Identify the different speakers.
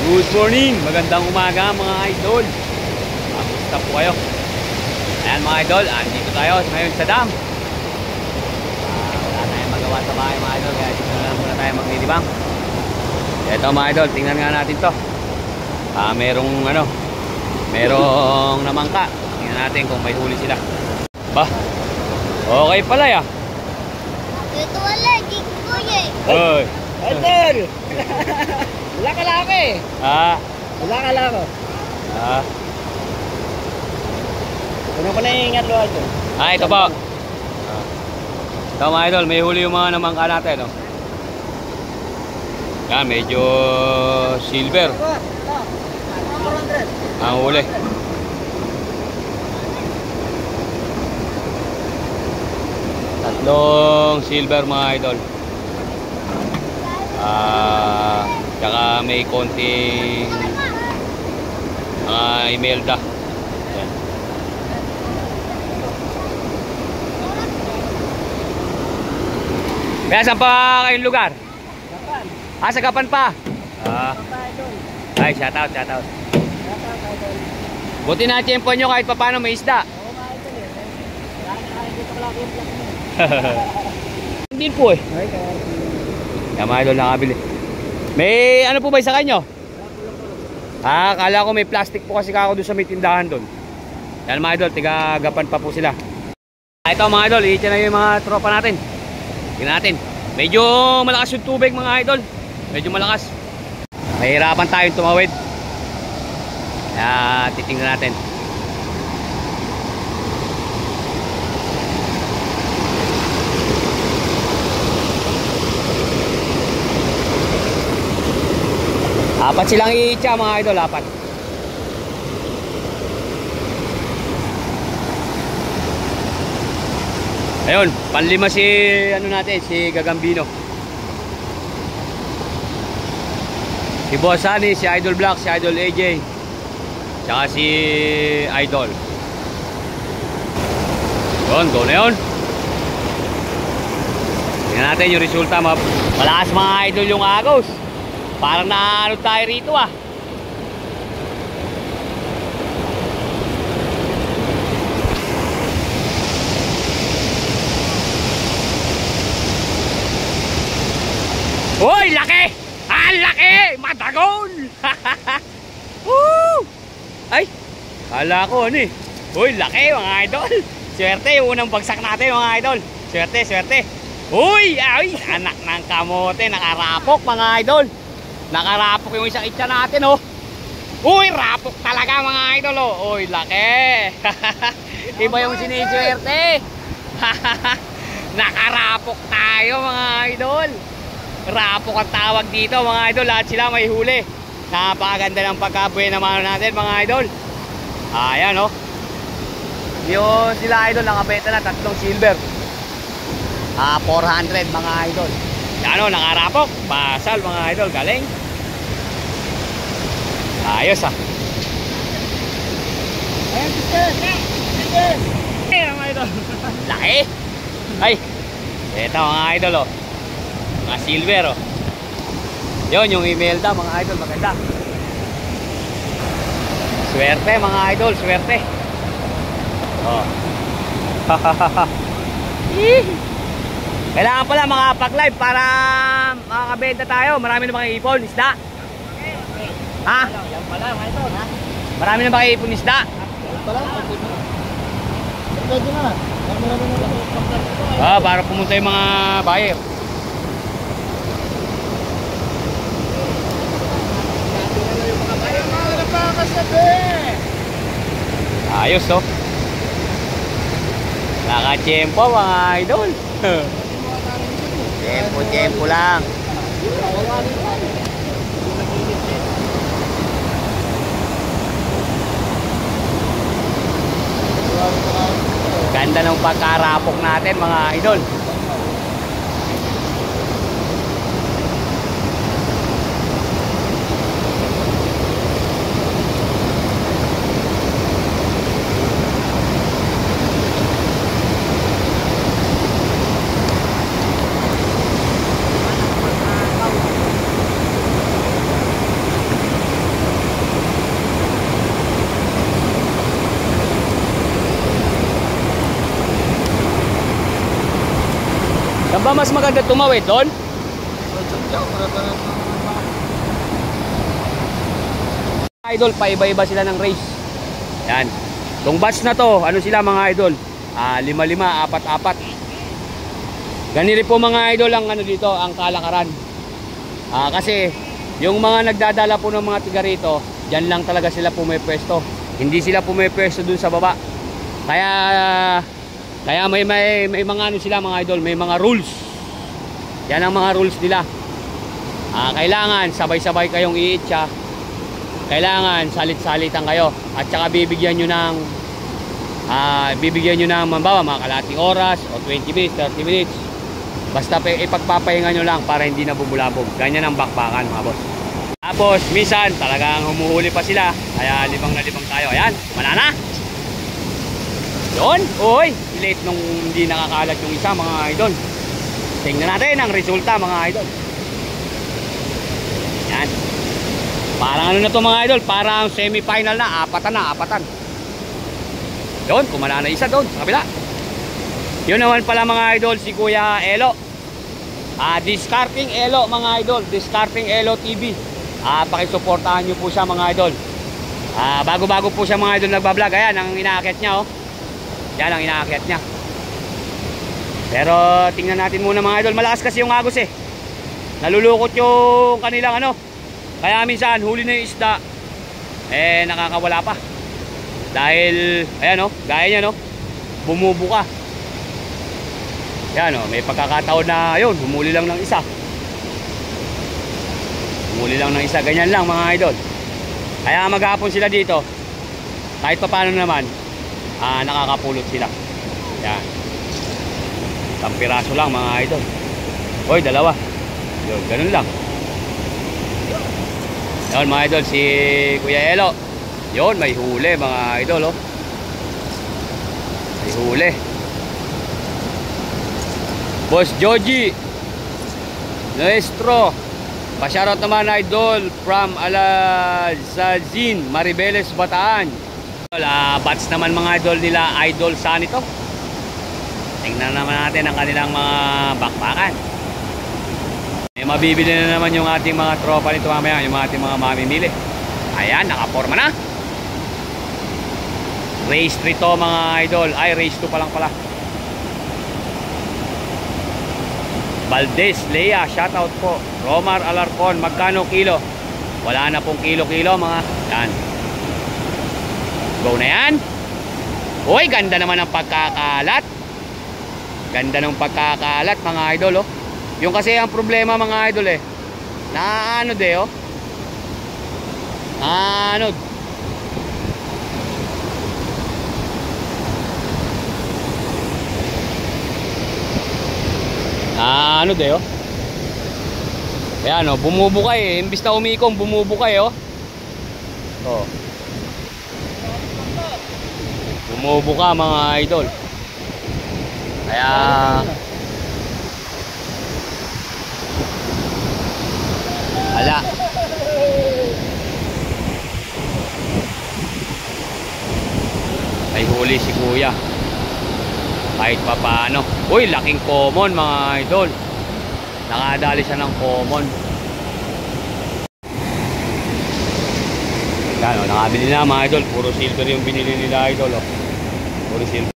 Speaker 1: Good morning, magandang umaga mga idol. Kamusta po kayo? Ayan mga idol, andito tayo ngayon sa dam. Wala tayong magawa sa bahay mga idol, kaya dito na lang muna tayo maglilibang. Ito mga idol, tingnan nga natin to. Merong namangka. Tingnan natin kung may huli sila. Ba, okay pala ya.
Speaker 2: Ito wala, gigikoy eh.
Speaker 1: Oy.
Speaker 3: Idol! Wala ka lang eh. Wala ka lang ako. Ano ko na iingat lo idol?
Speaker 1: Ito po. Ito mga idol, may huli yung mga namangka natin, no? Yan, medyo silver ang huli. Tatlong silver mga idol. Tsaka may konting imelda. Yan. Kaya saan pa kayong lugar?
Speaker 3: Gapan.
Speaker 1: Sa Gapan pa?
Speaker 3: Gapan idol.
Speaker 1: Ay, shout out.
Speaker 3: Gapan idol.
Speaker 1: Buti na tiyempo nyo kahit pa paano may isda.
Speaker 3: Oo nga idol eh. Kaya dito ka lang yung vlog mo.
Speaker 1: Hindi po eh.
Speaker 3: Ay, kaya.
Speaker 1: Yan mga idol, nakabili. May ano po ba sa kanyo? Kala ko may plastic po kasi kako doon sa may tindahan doon. Yan mga idol, tiga Gapan pa po sila. Ito mga idol, iitya na yung mga tropa natin. Tingnan natin. Medyo malakas yung tubig mga idol. Medyo malakas. Mahirapan tayong tumawid. Kaya titingnan natin. Apat silang iitya mga idol, apat. Ayun, panlima si si Gagambino. Si Boss Sunny, si Idol Black, si Idol AJ. Tsaka si Idol. Yun, go na yun. Tingnan natin yung resulta. Malakas mga idol yung agos. Parang naano tayo rito ah. Uy, laki! Laki! Madagon! Woo! Ay, kala ko ano eh. Uy, laki mga idol. Swerte, yung unang bagsak natin mga idol. Swerte. Uy, ay, anak ng kamote. Nakarapok mga idol. Nakarapok yung isang itcha natin oh. Uy, rapok talaga mga idol oh. Uy, laki. Iba yung siniswerte. Nakarapok tayo mga idol. Rapok ang tawag dito mga idol. Lahat sila may huli. Napakaganda ng pagkabuhay naman natin mga idol. Ayan oh. Yung sila idol nakabenta na tatlong silver. 400 mga idol. Ano, nakarapok. Basal mga idol, galing. Ayos ah.
Speaker 3: Ayan, sister. Mga idol.
Speaker 1: Laki. Ay, ito mga idol oh. Mga silver oh. Yun, yung imelda mga idol, maganda. Swerte mga idol, swerte. Oh. Kailangan pala makapag-live para makakabenta tayo. Marami na makikipon, isda. Ha?
Speaker 3: Yan pala mga idol ha.
Speaker 1: Marami na makikipon, isda.
Speaker 3: Yan pala. Pwede na. Marami na.
Speaker 1: Para pumunta yung mga buyer. Ayos oh. Nakachempo mga idol. Tempo lang. Ganda ng pagkarapok natin mga idol. Aba, mas maganda tumawid doon. Idol, paiba-iba sila ng race. Yan. Tong batch na to, ano sila mga idol? 5-5, 4-4. Ganito po mga idol ang ano dito, ang kalakaran. Kasi yung mga nagdadala po ng mga tiga rito, diyan lang talaga sila pumepwesto. Hindi sila pumepwesto dun sa baba. Kaya may mga ano sila mga idol, may mga rules. Yan ang mga rules nila. Kailangan sabay-sabay kayong iitsa. Kailangan salit-salitan kayo. At saka bibigyan nyo ng mga kalating oras o 20 minutes, 30 minutes. Basta ipagpapahinga nyo lang para hindi na bubulabog. Ganyan ang bakbakan mga boss. Tapos minsan talagang humuhuli pa sila. Kaya libang na libang tayo. Ayan, wala na. Yun, uy, late nung hindi nakakalat yung isa mga idol. Tingnan natin ang resulta mga idol. Yan. Parang ano na to mga idol, parang semi-final na, apatan. Yun, kumala na isa doon, sa kabila. Yun naman pala mga idol, si Kuya Elo. Discarding Elo mga idol, Discarding Elo TV. Pakisuportahan nyo po siya mga idol. Bago-bago po siya mga idol nagbablog. Ayan, ang inaakit niya oh. Yan ang inaakit niya. Pero tingnan natin muna mga idol. Malakas kasi yung agos eh. Nalulukot yung kanilang ano. Kaya minsan huli na yung isda, nakakawala pa. Dahil ayan oh, gaya niya no, bumubuka. Yan oh, may pagkakataon na ayun, humuli lang ng isa. Humuli lang ng isa, ganyan lang mga idol. Kaya maghapon sila dito. Kahit pa paano naman, nakakapulot sila. Yan. Isang piraso lang mga idol. Hoy, dalawa. Yun, ganun lang. Yun mga idol, si Kuya Elo. Yun, may huli mga idol oh. May huli. Boss Joji Nuestro, pa-shoutout naman idol from Alazazin, Maribeles, Bataan. Bats naman mga idol nila, Idol Sanito. Tingnan naman natin ang kanilang mga bakbakan. Mabibili na naman yung ating mga tropa nito mamaya, yung ating mga mamimili. Ayan, nakaporma na. Race 3 to mga idol. Ay, race 2 pa lang pala. Valdez, Lea, shoutout po. Romar Alarcon, magkano kilo? Wala na pong kilo-kilo mga. Yan. Go na yan. Uy, ganda naman ang pagkakalat. Ganda ng pagkakalat mga idol oh. Yung kasi ang problema mga idol naanod oh. Naanod. Naanod oh. Ayan oh, bumubukay imbis na umikom, bumubukay oh. Oh. Bumubuka mga idol. Kaya ala. May huli si Kuya. Kahit pa paano. Uy, laking common mga idol. Nakadali siya ng common. Yan o, nakabili na mga idol. Puro silver yung binili nila idol o. Puro silver.